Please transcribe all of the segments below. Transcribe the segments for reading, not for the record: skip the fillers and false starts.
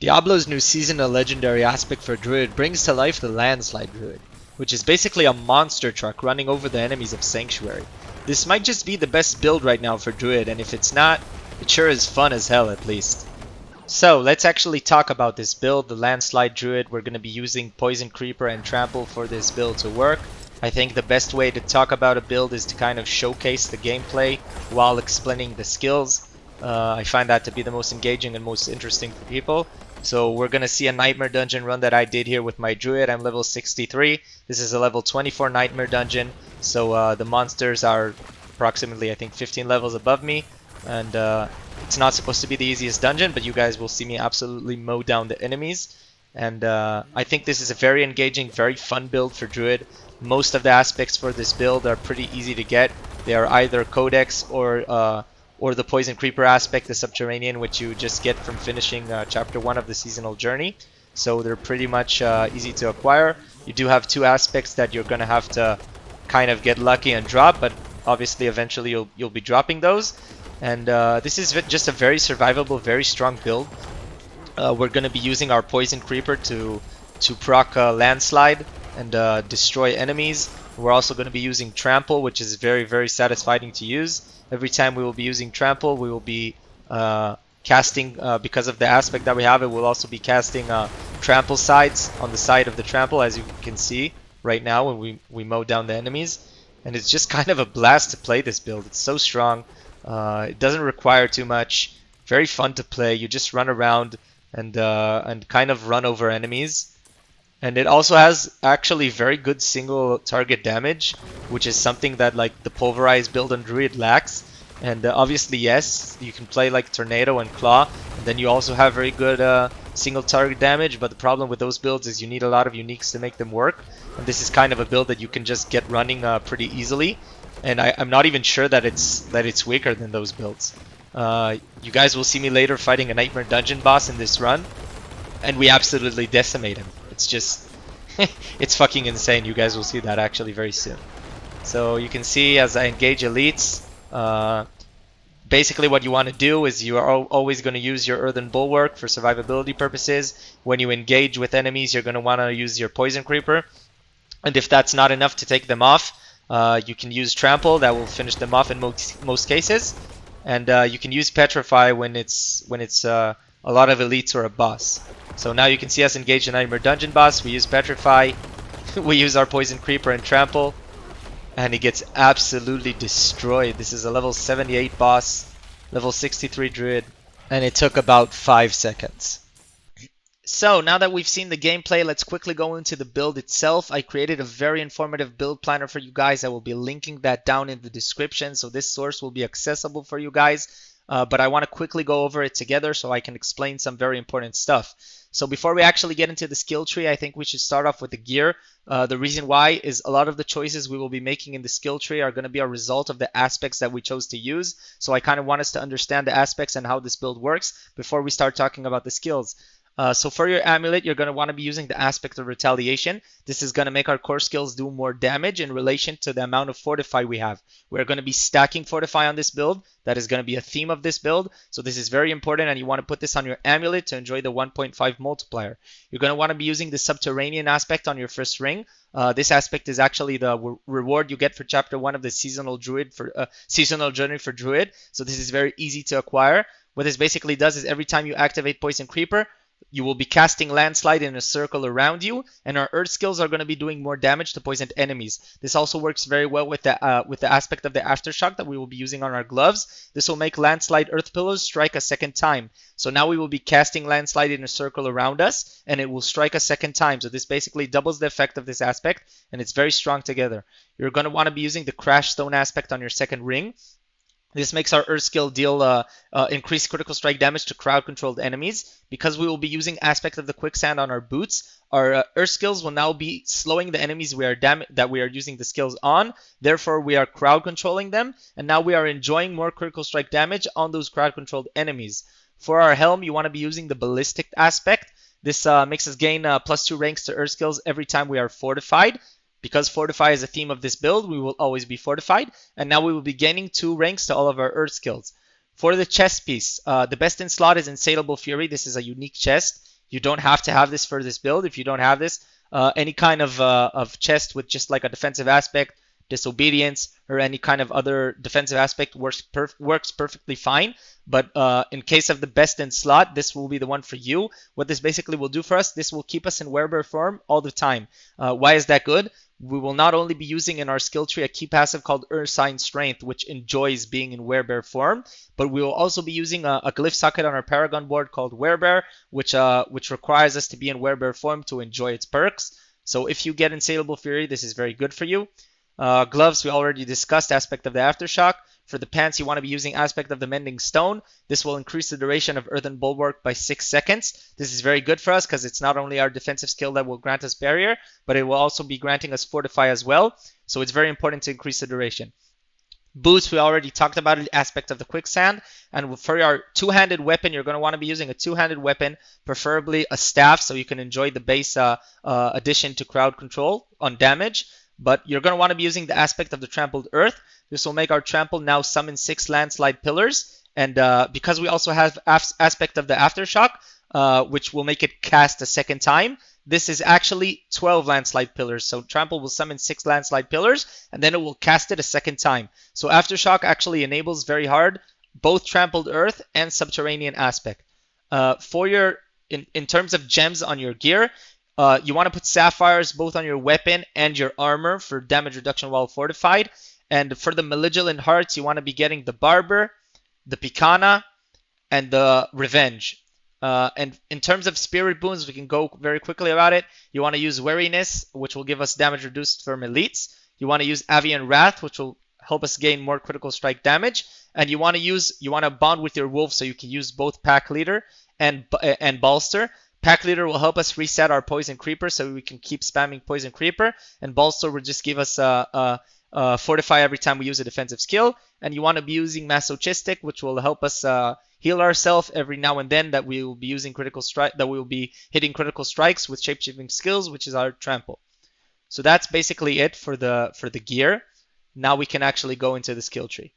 Diablo's new seasonal legendary aspect for Druid brings to life the Landslide Druid, which is basically a monster truck running over the enemies of Sanctuary. This might just be the best build right now for Druid, and if it's not, it sure is fun as hell at least. So let's actually talk about this build, the Landslide Druid. We're going to be using Poison Creeper and Trample for this build to work. I think the best way to talk about a build is to kind of showcase the gameplay while explaining the skills. I find that to be the most engaging and most interesting for people. So we're going to see a Nightmare Dungeon run that I did here with my Druid. I'm level 63. This is a level 24 Nightmare Dungeon. So the monsters are approximately, I think, 15 levels above me. And it's not supposed to be the easiest dungeon, but you guys will see me absolutely mow down the enemies. And I think this is a very engaging, very fun build for Druid. Most of the aspects for this build are pretty easy to get. They are either Codex or the Poison Creeper aspect, the Subterranean, which you just get from finishing Chapter 1 of the Seasonal Journey. So they're pretty much easy to acquire. You do have two aspects that you're going to have to kind of get lucky and drop, but obviously eventually you'll be dropping those. And this is just a very survivable, very strong build. We're going to be using our Poison Creeper to proc Landslide and destroy enemies. We're also going to be using Trample, which is very, very satisfying to use. Every time we will be using Trample, we will be casting, because of the aspect that we have, it will also be casting Trample sides on the side of the Trample, as you can see right now when we mow down the enemies. And it's just kind of a blast to play this build. It's so strong. It doesn't require too much. Very fun to play. You just run around and kind of run over enemies. And it also has actually very good single target damage, which is something that like the pulverized build on Druid lacks. And obviously, yes, you can play like Tornado and Claw, and then you also have very good single target damage. But the problem with those builds is you need a lot of uniques to make them work. And this is kind of a build that you can just get running pretty easily. And I'm not even sure that it's weaker than those builds. You guys will see me later fighting a Nightmare Dungeon boss in this run, and we absolutely decimate him. It's just, it's fucking insane. You guys will see that actually very soon. So you can see as I engage elites, basically what you want to do is you are always going to use your Earthen Bulwark for survivability purposes. When you engage with enemies, you're going to want to use your Poison Creeper. And if that's not enough to take them off, you can use Trample. That will finish them off in most cases. And you can use Petrify when it's a lot of elites or a boss. So now you can see us engage the Nightmare Dungeon boss. We use Petrify, we use our Poison Creeper and Trample, and he gets absolutely destroyed. This is a level 78 boss, level 63 Druid, and it took about 5 seconds. So now that we've seen the gameplay, let's quickly go into the build itself. I created a very informative build planner for you guys. I will be linking that down in the description, so this source will be accessible for you guys. But I want to quickly go over it together so I can explain some very important stuff. So before we actually get into the skill tree, I think we should start off with the gear. The reason why is a lot of the choices we will be making in the skill tree are going to be a result of the aspects that we chose to use. So I kind of want us to understand the aspects and how this build works before we start talking about the skills. So for your amulet, you're going to want to be using the aspect of retaliation. This is going to make our core skills do more damage in relation to the amount of fortify we have. We're going to be stacking fortify on this build. That is going to be a theme of this build. So this is very important, and you want to put this on your amulet to enjoy the 1.5 multiplier. You're going to want to be using the subterranean aspect on your first ring. This aspect is actually the reward you get for Chapter 1 of the Seasonal Journey for Druid. So this is very easy to acquire. What this basically does is every time you activate Poison Creeper, you will be casting Landslide in a circle around you, and our Earth skills are going to be doing more damage to poisoned enemies. This also works very well with the aspect of the Aftershock that we will be using on our gloves. This will make Landslide Earth Pillows strike a second time. So now we will be casting Landslide in a circle around us, and it will strike a second time. So this basically doubles the effect of this aspect, and it's very strong together. You're going to want to be using the Crash Stone aspect on your second ring. This makes our Earth skill deal increased critical strike damage to crowd-controlled enemies. Because we will be using aspect of the Quicksand on our boots, our Earth skills will now be slowing the enemies that we are using the skills on. Therefore, we are crowd-controlling them, and now we are enjoying more critical strike damage on those crowd-controlled enemies. For our helm, you want to be using the Ballistic aspect. This makes us gain +2 ranks to Earth skills every time we are fortified. Because Fortify is a theme of this build, we will always be fortified, and now we will be gaining 2 ranks to all of our Earth skills. For the chest piece, the best in slot is Insatiable Fury. This is a unique chest. You don't have to have this for this build. If you don't have this, any kind of chest with just like a defensive aspect, disobedience, or any kind of other defensive aspect works perfectly fine. But in case of the best in slot, this will be the one for you. What this basically will do for us, this will keep us in werebear form all the time. Why is that good? We will not only be using in our skill tree a key passive called Ursine Strength, which enjoys being in werebear form, but we will also be using a glyph socket on our Paragon board called Werebear, which requires us to be in werebear form to enjoy its perks. So if you get Insatiable Fury, this is very good for you. Gloves, we already discussed aspect of the Aftershock. For the pants, you want to be using aspect of the Mending Stone. This will increase the duration of Earthen Bulwark by 6 seconds. This is very good for us because it's not only our defensive skill that will grant us barrier, but it will also be granting us fortify as well. So it's very important to increase the duration. Boots, we already talked about it, aspect of the quicksand. And for your two-handed weapon, you're going to want to be using a two-handed weapon, preferably a staff, so you can enjoy the base addition to crowd control on damage. But you're going to want to be using the aspect of the trampled earth. This will make our trample now summon 6 landslide pillars. And because we also have aspect of the aftershock, which will make it cast a second time, this is actually 12 landslide pillars. So trample will summon 6 landslide pillars, and then it will cast it a second time. So aftershock actually enables very hard both trampled earth and subterranean aspect. In terms of gems on your gear, you want to put sapphires both on your weapon and your armor for damage reduction while fortified. And for the Malignant hearts, you want to be getting the Barber, the Picana, and the Revenge. And in terms of spirit boons, we can go very quickly about it. You want to use Wariness, which will give us damage reduced from elites. You want to use Avian Wrath, which will help us gain more critical strike damage. And you want to bond with your wolf, so you can use both Pack Leader and Bolster. Pack Leader will help us reset our Poison Creeper, so we can keep spamming Poison Creeper. And Bolster will just give us Fortify every time we use a defensive skill. And you want to be using Masochistic, which will help us heal ourselves every now and then, that we will be using critical strike, that we will be hitting critical strikes with shapeshifting skills, which is our trample. So that's basically it for the gear. Now we can actually go into the skill tree.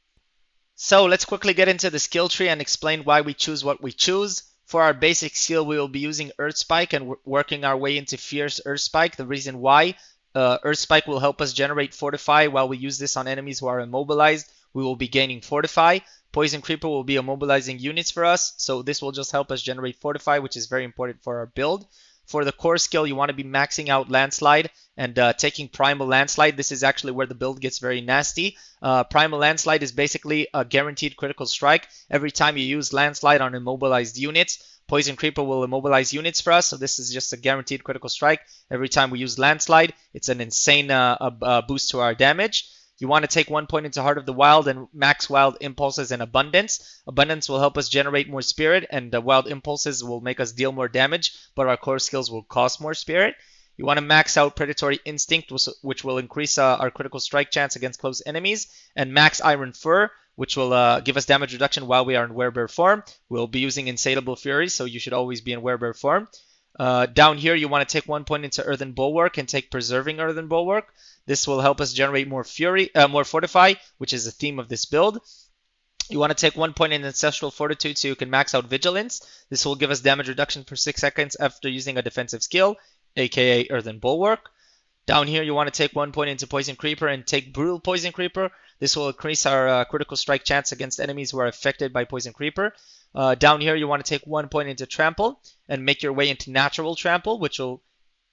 So let's quickly get into the skill tree and explain why we choose what we choose. For our basic skill, we will be using Earth Spike and working our way into Fierce Earth Spike. The reason why, Earth Spike will help us generate Fortify. While we use this on enemies who are immobilized, we will be gaining Fortify. Poison Creeper will be immobilizing units for us, so this will just help us generate Fortify, which is very important for our build. For the core skill, you want to be maxing out Landslide and taking Primal Landslide. This is actually where the build gets very nasty. Primal Landslide is basically a guaranteed critical strike. Every time you use Landslide on immobilized units, Poison Creeper will immobilize units for us, so this is just a guaranteed critical strike. Every time we use Landslide, it's an insane boost to our damage. You want to take 1 point into Heart of the Wild and max Wild Impulses and Abundance. Abundance will help us generate more Spirit, and Wild Impulses will make us deal more damage, but our core skills will cost more Spirit. You want to max out Predatory Instinct, which will increase our critical strike chance against close enemies, and max Iron Fur, which will give us damage reduction while we are in Werebear form. We'll be using Insatiable Fury, so you should always be in Werebear form. Down here, you want to take 1 point into Earthen Bulwark and take Preserving Earthen Bulwark. This will help us generate more Fortify, which is the theme of this build. You want to take 1 point in Ancestral Fortitude so you can max out Vigilance. This will give us damage reduction for 6 seconds after using a defensive skill, aka Earthen Bulwark. Down here, you want to take 1 point into Poison Creeper and take Brutal Poison Creeper. This will increase our critical strike chance against enemies who are affected by Poison Creeper. Down here, you want to take 1 point into Trample and make your way into Natural Trample, which will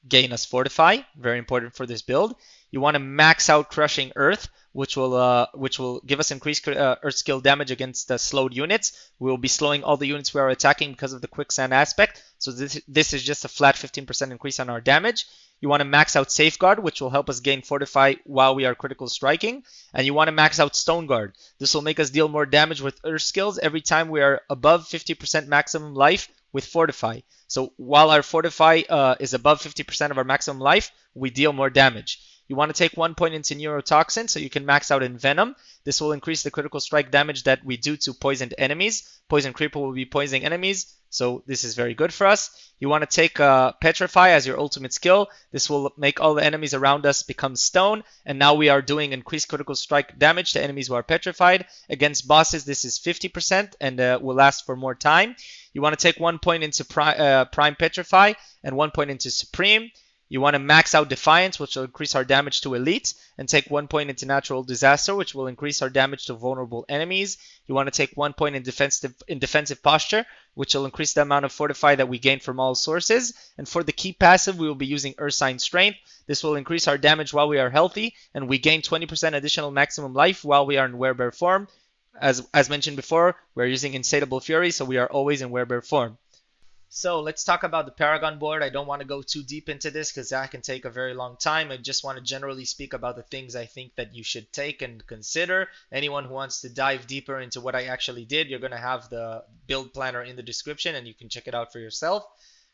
gain us Fortify. Very important for this build. You want to max out Crushing Earth, which will give us increased Earth skill damage against slowed units. We will be slowing all the units we are attacking because of the Quicksand aspect. So this is just a flat 15% increase on our damage. You want to max out Safeguard, which will help us gain Fortify while we are critical striking. And you want to max out Stone Guard. This will make us deal more damage with Earth skills every time we are above 50% maximum life with Fortify. So while our Fortify is above 50% of our maximum life, we deal more damage. You want to take 1 point into Neurotoxin so you can max out Envenom. This will increase the critical strike damage that we do to poisoned enemies. Poison Creeper will be poisoning enemies, so this is very good for us. You want to take Petrify as your ultimate skill. This will make all the enemies around us become stone, and now we are doing increased critical strike damage to enemies who are petrified. Against bosses, this is 50% and will last for more time. You want to take 1 point into Prime Petrify and 1 point into Supreme. You want to max out Defiance, which will increase our damage to Elite, and take 1 point into Natural Disaster, which will increase our damage to vulnerable enemies. You want to take 1 point in defensive Posture, which will increase the amount of Fortify that we gain from all sources. And for the key passive, we will be using Ursine Strength. This will increase our damage while we are healthy, and we gain 20% additional maximum life while we are in Werebear form. As mentioned before, we're using Insatiable Fury, so we are always in Werebear form. So let's talk about the Paragon board. I don't want to go too deep into this because that can take a very long time. I just want to generally speak about the things I think that you should take and consider. Anyone who wants to dive deeper into what I actually did, you're going to have the build planner in the description and you can check it out for yourself.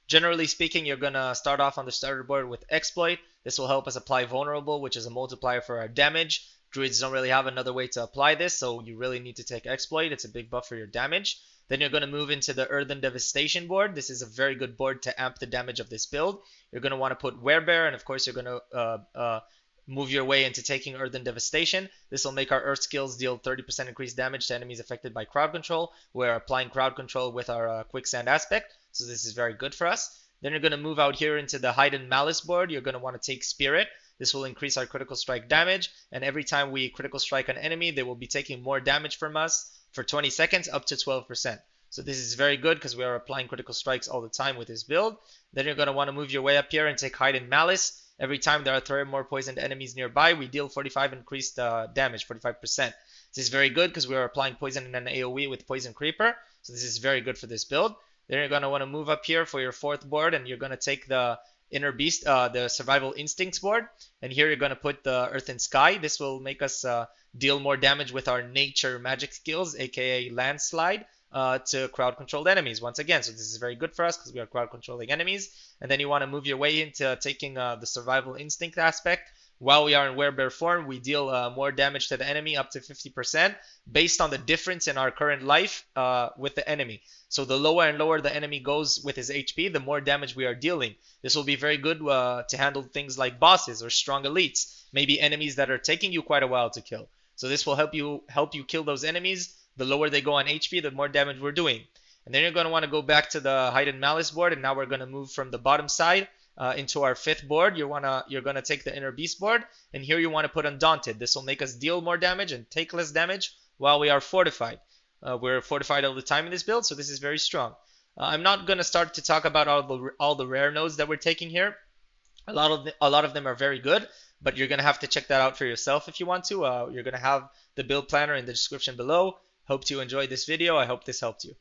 Generally speaking, you're going to start off on the starter board with Exploit. This will help us apply Vulnerable, which is a multiplier for our damage. Druids don't really have another way to apply this, so you really need to take Exploit. It's a big buff for your damage. Then you're going to move into the Earthen Devastation board. This is a very good board to amp the damage of this build. You're going to want to put Werebear, and of course you're going to move your way into taking Earthen Devastation. This will make our Earth skills deal 30% increased damage to enemies affected by crowd control. We're applying crowd control with our Quicksand aspect, so this is very good for us. Then you're going to move out here into the Hidden Malice board. You're going to want to take Spirit. This will increase our critical strike damage, and every time we critical strike an enemy, they will be taking more damage from us for 20 seconds up to 12%. So this is very good because we are applying critical strikes all the time with this build. Then you're going to want to move your way up here and take Hidden Malice. Every time there are 3 or more poisoned enemies nearby, we deal 45 increased damage, 45%. This is very good because we are applying poison in an AoE with Poison Creeper. So this is very good for this build. Then you're going to want to move up here for your 4th board, and you're going to take the Inner Beast, the Survival Instincts board. And here you're going to put the Earth and Sky. This will make us deal more damage with our Nature magic skills, aka Landslide, to crowd controlled enemies once again. So this is very good for us because we are crowd controlling enemies. And then you want to move your way into taking the Survival Instinct aspect. While we are in Werebear form, we deal more damage to the enemy, up to 50%, based on the difference in our current life with the enemy. So the lower and lower the enemy goes with his HP, the more damage we are dealing. This will be very good to handle things like bosses or strong elites, maybe enemies that are taking you quite a while to kill. So this will help you kill those enemies. The lower they go on HP, the more damage we're doing. And then you're going to want to go back to the Hidden Malice board, and now we're going to move from the bottom side into our 5th board. You're going to take the Inner Beast board, and here you want to put Undaunted. This will make us deal more damage and take less damage while we are fortified. We're fortified all the time in this build, so this is very strong. I'm not going to start to talk about all the rare nodes that we're taking here. A lot of them are very good, but you're going to have to check that out for yourself if you want to. You're going to have the build planner in the description below. Hope you enjoyed this video. I hope this helped you.